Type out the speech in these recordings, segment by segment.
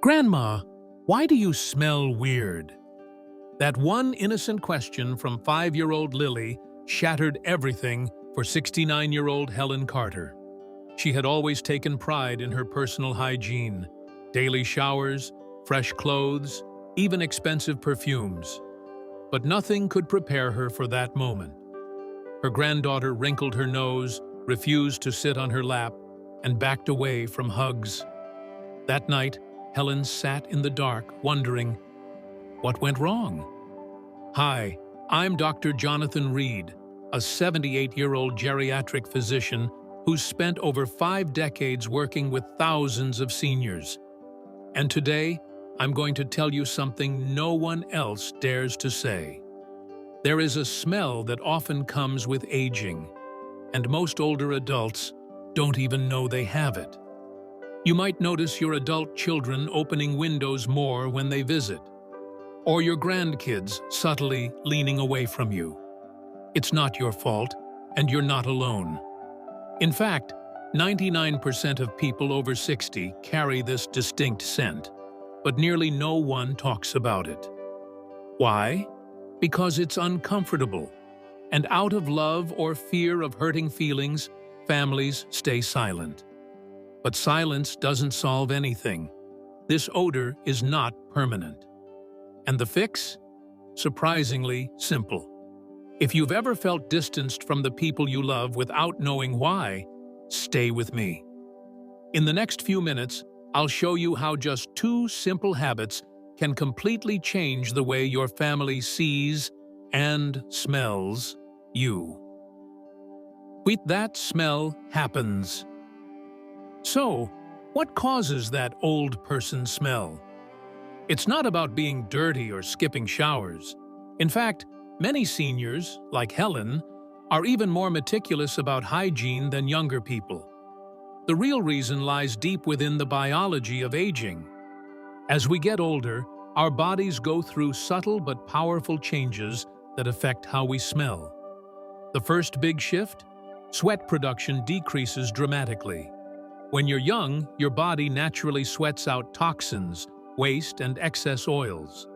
Grandma, why do you smell weird? That one innocent question from 5-year-old Lily shattered everything for 69-year-old Helen Carter. She had always taken pride in her personal hygiene, daily showers, fresh clothes, even expensive perfumes. But nothing could prepare her for that moment. Her granddaughter wrinkled her nose, refused to sit on her lap, and backed away from hugs. That night, Helen sat in the dark, wondering, what went wrong? Hi, I'm Dr. Jonathan Reed, a 78-year-old geriatric physician who's spent over 5 decades working with thousands of seniors. And today, I'm going to tell you something no one else dares to say. There is a smell that often comes with aging, and most older adults don't even know they have it. You might notice your adult children opening windows more when they visit, or your grandkids subtly leaning away from you. It's not your fault, and you're not alone. In fact, 99% of people over 60 carry this distinct scent, but nearly no one talks about it. Why? Because it's uncomfortable, and out of love or fear of hurting feelings, families stay silent. But silence doesn't solve anything. This odor is not permanent. And the fix? Surprisingly simple. If you've ever felt distanced from the people you love without knowing why, stay with me. In the next few minutes, I'll show you how just 2 simple habits can completely change the way your family sees and smells you. With that smell happens. So, what causes that old person smell? It's not about being dirty or skipping showers. In fact, many seniors, like Helen, are even more meticulous about hygiene than younger people. The real reason lies deep within the biology of aging. As we get older, our bodies go through subtle but powerful changes that affect how we smell. The first big shift? Sweat production decreases dramatically. When you're young, your body naturally sweats out toxins, waste, and excess oils.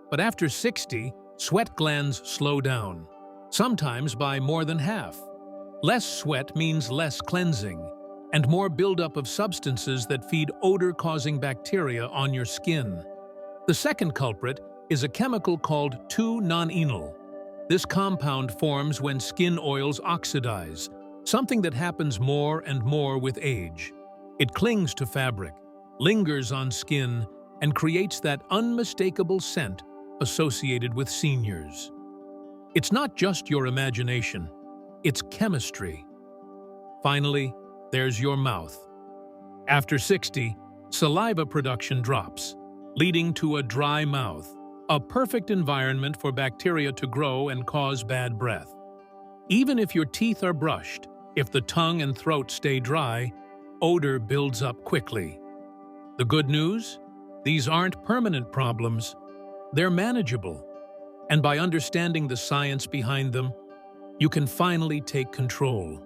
But after 60, sweat glands slow down, sometimes by more than half. Less sweat means less cleansing, and more buildup of substances that feed odor-causing bacteria on your skin. The second culprit is a chemical called 2-non-enol. This compound forms when skin oils oxidize, something that happens more and more with age. It clings to fabric, lingers on skin, and creates that unmistakable scent associated with seniors. It's not just your imagination, it's chemistry. Finally, there's your mouth. After 60, saliva production drops, leading to a dry mouth, a perfect environment for bacteria to grow and cause bad breath. Even if your teeth are brushed, if the tongue and throat stay dry, odor builds up quickly. The good news? These aren't permanent problems. They're manageable. And by understanding the science behind them, you can finally take control.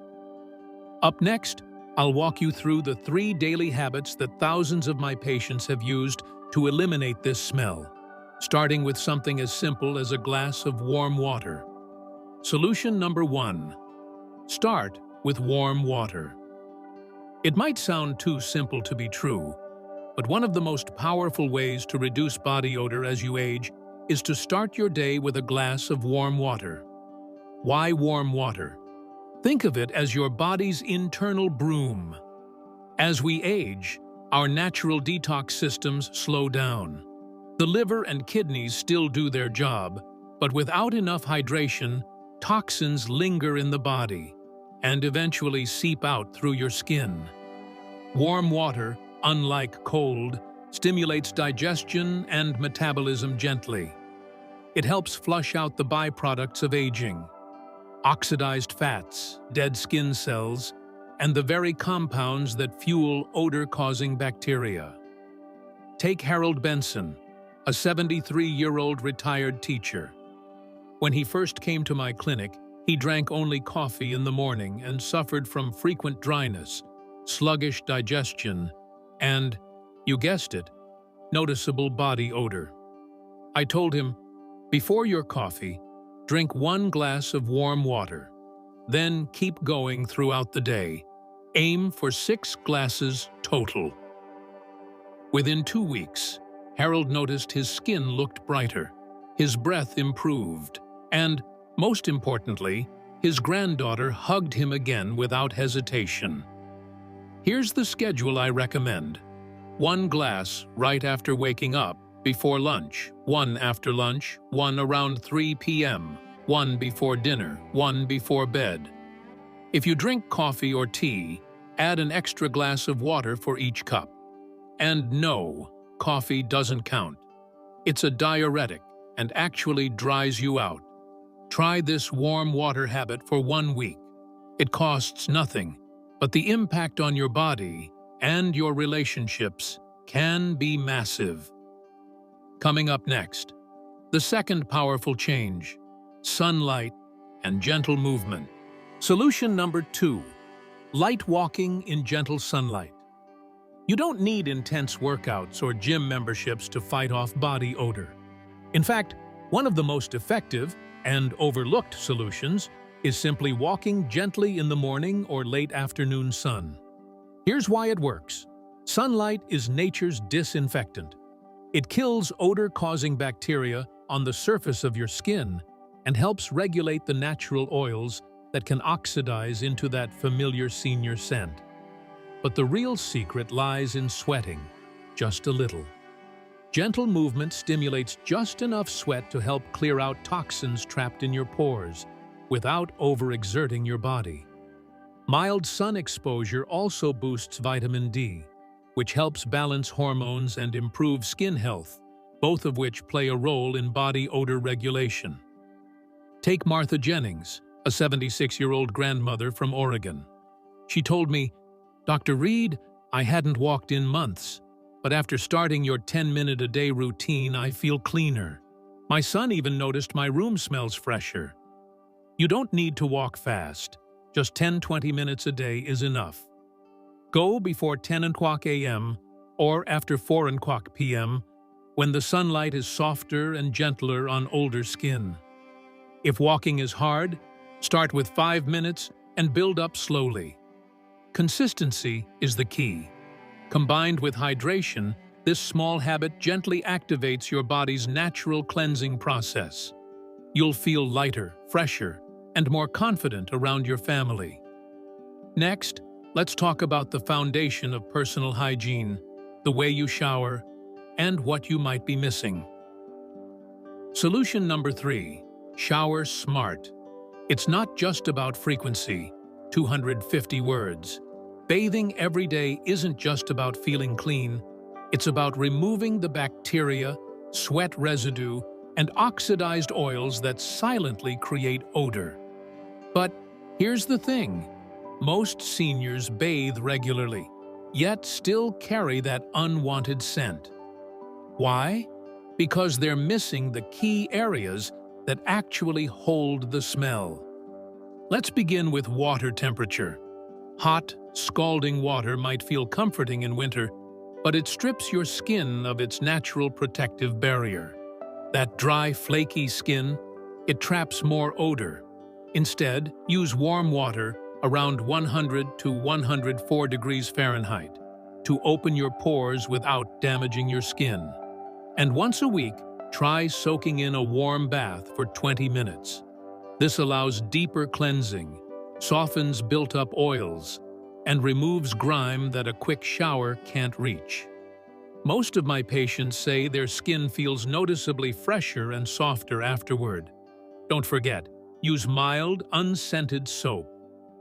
Up next, I'll walk you through the 3 daily habits that thousands of my patients have used to eliminate this smell, starting with something as simple as a glass of warm water. Solution number 1. Start with warm water. It might sound too simple to be true, but one of the most powerful ways to reduce body odor as you age is to start your day with a glass of warm water. Why warm water? Think of it as your body's internal broom. As we age, our natural detox systems slow down. The liver and kidneys still do their job, but without enough hydration, toxins linger in the body and eventually seep out through your skin. Warm water, unlike cold, stimulates digestion and metabolism gently. It helps flush out the byproducts of aging: oxidized fats, dead skin cells, and the very compounds that fuel odor-causing bacteria. Take Harold Benson, a 73-year-old retired teacher. When he first came to my clinic, he drank only coffee in the morning and suffered from frequent dryness, sluggish digestion, and, you guessed it, noticeable body odor. I told him, before your coffee, drink 1 glass of warm water. Then keep going throughout the day. Aim for 6 glasses total. Within 2 weeks, Harold noticed his skin looked brighter, his breath improved, and, most importantly, his granddaughter hugged him again without hesitation. Here's the schedule I recommend. 1 glass right after waking up, before lunch, 1 after lunch, 1 around 3 p.m., 1 before dinner, 1 before bed. If you drink coffee or tea, add an extra glass of water for each cup. And no, coffee doesn't count. It's a diuretic and actually dries you out. Try this warm water habit for 1 week. It costs nothing, but the impact on your body and your relationships can be massive. Coming up next, the second powerful change: sunlight and gentle movement. Solution number 2, light walking in gentle sunlight. You don't need intense workouts or gym memberships to fight off body odor. In fact, one of the most effective and overlooked solutions is simply walking gently in the morning or late afternoon sun. Here's why it works. Sunlight is nature's disinfectant. It kills odor-causing bacteria on the surface of your skin and helps regulate the natural oils that can oxidize into that familiar senior scent. But the real secret lies in sweating, just a little. Gentle movement stimulates just enough sweat to help clear out toxins trapped in your pores without overexerting your body. Mild sun exposure also boosts vitamin D, which helps balance hormones and improve skin health, both of which play a role in body odor regulation. Take Martha Jennings, a 76-year-old grandmother from Oregon. She told me, "Dr. Reed, I hadn't walked in months, but after starting your 10-minute-a-day routine, I feel cleaner. My son even noticed my room smells fresher." You don't need to walk fast. Just 10-20 minutes a day is enough. Go before 10 o'clock a.m. or after 4 o'clock p.m. when the sunlight is softer and gentler on older skin. If walking is hard, start with 5 minutes and build up slowly. Consistency is the key. Combined with hydration, this small habit gently activates your body's natural cleansing process. You'll feel lighter, fresher, and more confident around your family. Next, let's talk about the foundation of personal hygiene, the way you shower, and what you might be missing. Solution number 3, shower smart. It's not just about frequency, 250 words. Bathing every day isn't just about feeling clean, it's about removing the bacteria, sweat residue, and oxidized oils that silently create odor. But here's the thing. Most seniors bathe regularly, yet still carry that unwanted scent. Why? Because they're missing the key areas that actually hold the smell. Let's begin with water temperature. Hot, scalding water might feel comforting in winter, but it strips your skin of its natural protective barrier. That dry, flaky skin, it traps more odor. Instead, use warm water around 100 to 104 degrees Fahrenheit to open your pores without damaging your skin. And once a week, try soaking in a warm bath for 20 minutes. This allows deeper cleansing, softens built-up oils, and removes grime that a quick shower can't reach. Most of my patients say their skin feels noticeably fresher and softer afterward. Don't forget, use mild, unscented soap.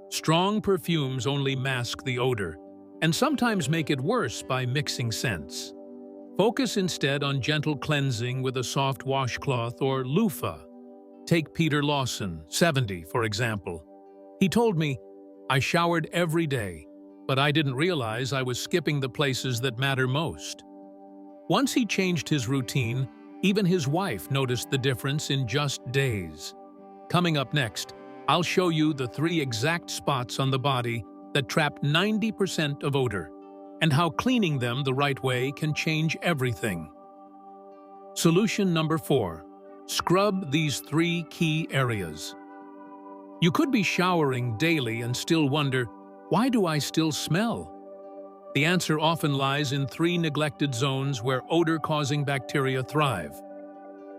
Strong perfumes only mask the odor, and sometimes make it worse by mixing scents. Focus instead on gentle cleansing with a soft washcloth or loofah. Take Peter Lawson, 70, for example. He told me, "I showered every day, but I didn't realize I was skipping the places that matter most." Once he changed his routine, even his wife noticed the difference in just days. Coming up next, I'll show you the 3 exact spots on the body that trap 90% of odor. and how cleaning them the right way can change everything. Solution number 4. Scrub these 3 key areas. You could be showering daily and still wonder, why do I still smell? The answer often lies in 3 neglected zones where odor-causing bacteria thrive.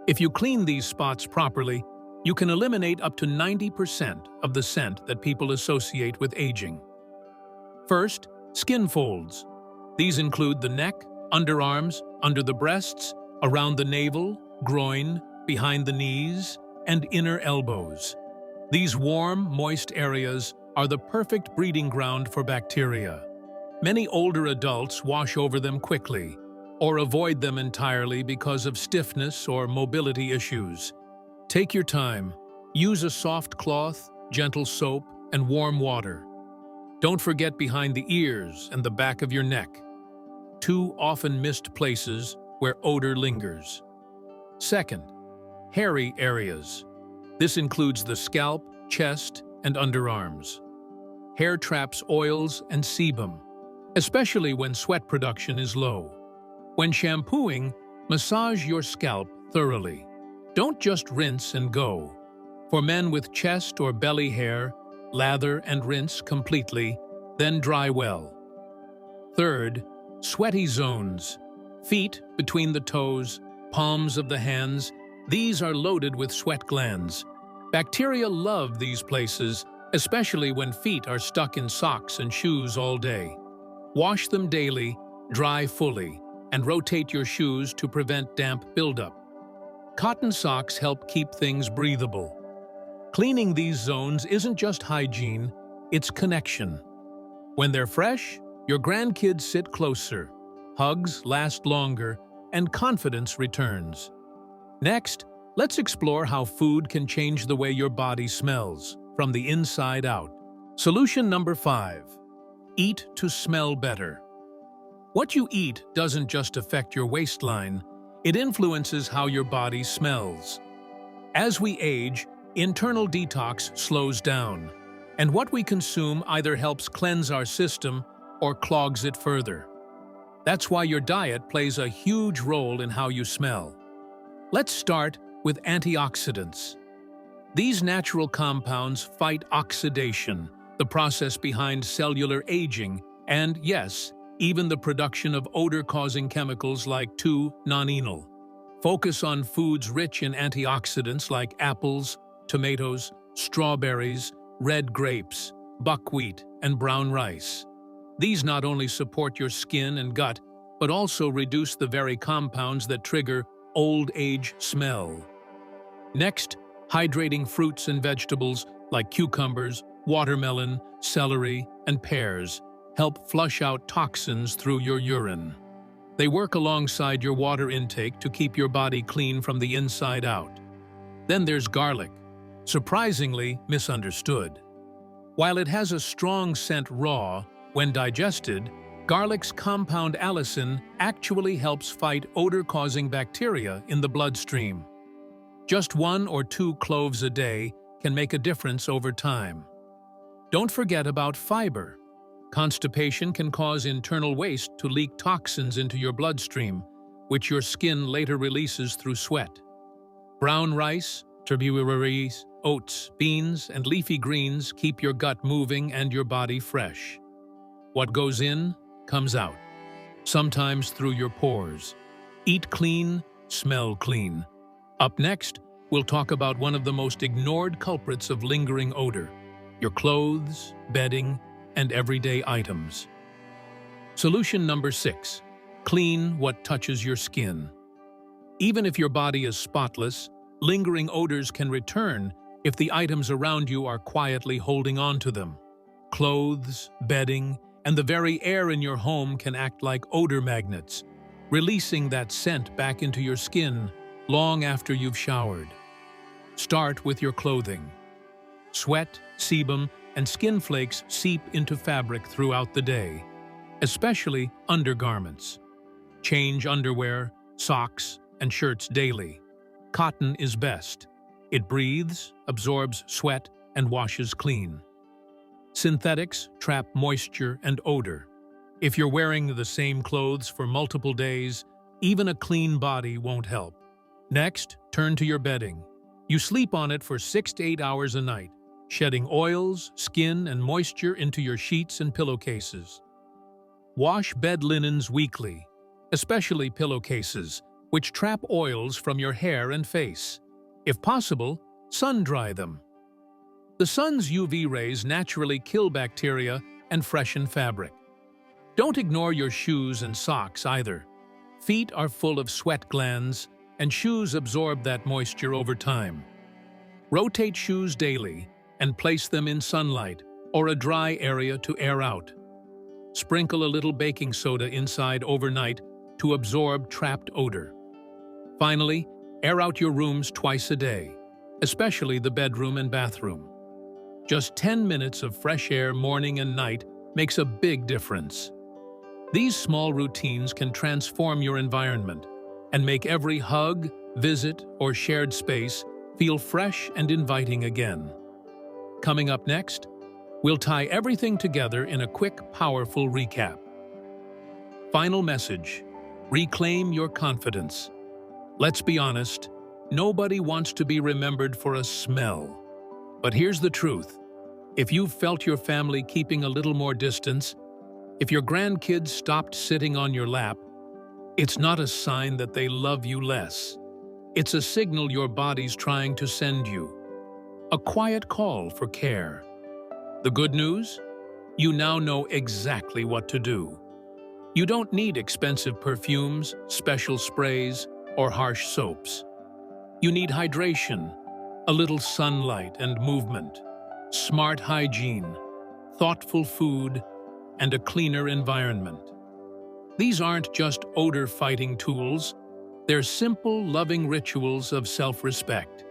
If you clean these spots properly, you can eliminate up to 90% of the scent that people associate with aging. First, skin folds. These include the neck, underarms, under the breasts, around the navel, groin, behind the knees, and inner elbows. These warm, moist areas are the perfect breeding ground for bacteria. Many older adults wash over them quickly, or avoid them entirely because of stiffness or mobility issues. Take your time. Use a soft cloth, gentle soap, and warm water. Don't forget behind the ears and the back of your neck, 2 often missed places where odor lingers. Second, hairy areas. This includes the scalp, chest, and underarms. Hair traps oils and sebum, especially when sweat production is low. When shampooing, massage your scalp thoroughly. Don't just rinse and go. For men with chest or belly hair, lather and rinse completely, then dry well. Third, sweaty zones. Feet between the toes, palms of the hands, these are loaded with sweat glands. Bacteria love these places, especially when feet are stuck in socks and shoes all day. Wash them daily, dry fully, and rotate your shoes to prevent damp buildup. Cotton socks help keep things breathable. Cleaning these zones isn't just hygiene, it's connection. When they're fresh, your grandkids sit closer, hugs last longer, and confidence returns. Next, let's explore how food can change the way your body smells, from the inside out. Solution number 5. Eat to smell better. What you eat doesn't just affect your waistline, it influences how your body smells. As we age, internal detox slows down, and what we consume either helps cleanse our system or clogs it further. That's why your diet plays a huge role in how you smell. Let's start with antioxidants. These natural compounds fight oxidation, the process behind cellular aging, and yes, even the production of odor-causing chemicals like 2-nonenal. Focus on foods rich in antioxidants like apples, tomatoes, strawberries, red grapes, buckwheat, and brown rice. These not only support your skin and gut, but also reduce the very compounds that trigger old age smell. Next, hydrating fruits and vegetables like cucumbers, watermelon, celery, and pears help flush out toxins through your urine. They work alongside your water intake to keep your body clean from the inside out. Then there's garlic, surprisingly misunderstood. While it has a strong scent raw, when digested, garlic's compound allicin actually helps fight odor-causing bacteria in the bloodstream. Just 1 or 2 cloves a day can make a difference over time. Don't forget about fiber. Constipation can cause internal waste to leak toxins into your bloodstream, which your skin later releases through sweat. Brown rice, tuberose, oats, beans, and leafy greens keep your gut moving and your body fresh. What goes in, comes out, sometimes through your pores. Eat clean, smell clean. Up next, we'll talk about one of the most ignored culprits of lingering odor: your clothes, bedding, and everyday items. Solution number 6. Clean what touches your skin. Even if your body is spotless, lingering odors can return if the items around you are quietly holding on to them. Clothes, bedding, and the very air in your home can act like odor magnets, releasing that scent back into your skin long after you've showered. Start with your clothing. Sweat, sebum, and skin flakes seep into fabric throughout the day, especially undergarments. Change underwear, socks, and shirts daily. Cotton is best. It breathes, absorbs sweat, and washes clean. Synthetics trap moisture and odor. If you're wearing the same clothes for multiple days, even a clean body won't help. Next, turn to your bedding. You sleep on it for 6 to 8 hours a night, shedding oils, skin, and moisture into your sheets and pillowcases. Wash bed linens weekly, especially pillowcases, which trap oils from your hair and face. If possible, sun-dry them. The sun's UV rays naturally kill bacteria and freshen fabric. Don't ignore your shoes and socks either. Feet are full of sweat glands, and shoes absorb that moisture over time. Rotate shoes daily and place them in sunlight or a dry area to air out. Sprinkle a little baking soda inside overnight to absorb trapped odor. Finally, air out your rooms twice a day, especially the bedroom and bathroom. Just 10 minutes of fresh air morning and night makes a big difference. These small routines can transform your environment and make every hug, visit, or shared space feel fresh and inviting again. Coming up next, we'll tie everything together in a quick, powerful recap. Final message: reclaim your confidence. Let's be honest, nobody wants to be remembered for a smell. But here's the truth. If you've felt your family keeping a little more distance, if your grandkids stopped sitting on your lap, it's not a sign that they love you less. It's a signal your body's trying to send you. A quiet call for care. The good news? You now know exactly what to do. You don't need expensive perfumes, special sprays, or harsh soaps. You need hydration, a little sunlight and movement, smart hygiene, thoughtful food, and a cleaner environment. These aren't just odor-fighting tools, they're simple, loving rituals of self-respect.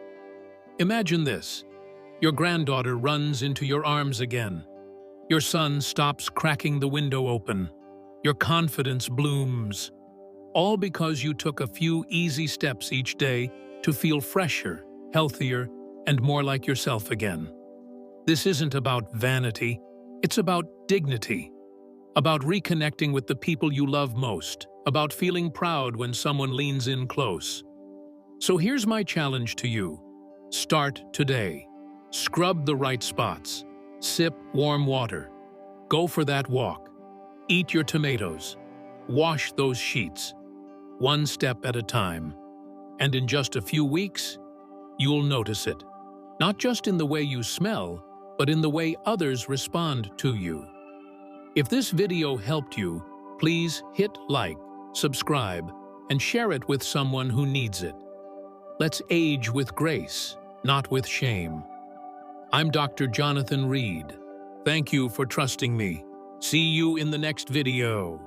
Imagine this. Your granddaughter runs into your arms again. Your son stops cracking the window open. Your confidence blooms. All because you took a few easy steps each day to feel fresher, healthier, and more like yourself again. This isn't about vanity, it's about dignity. About reconnecting with the people you love most, about feeling proud when someone leans in close. So here's my challenge to you. Start today. Scrub the right spots. Sip warm water. Go for that walk. Eat your tomatoes. Wash those sheets. One step at a time. And in just a few weeks, you'll notice it. Not just in the way you smell, but in the way others respond to you. If this video helped you, please hit like, subscribe, and share it with someone who needs it. Let's age with grace, not with shame. I'm Dr. Jonathan Reed. Thank you for trusting me. See you in the next video.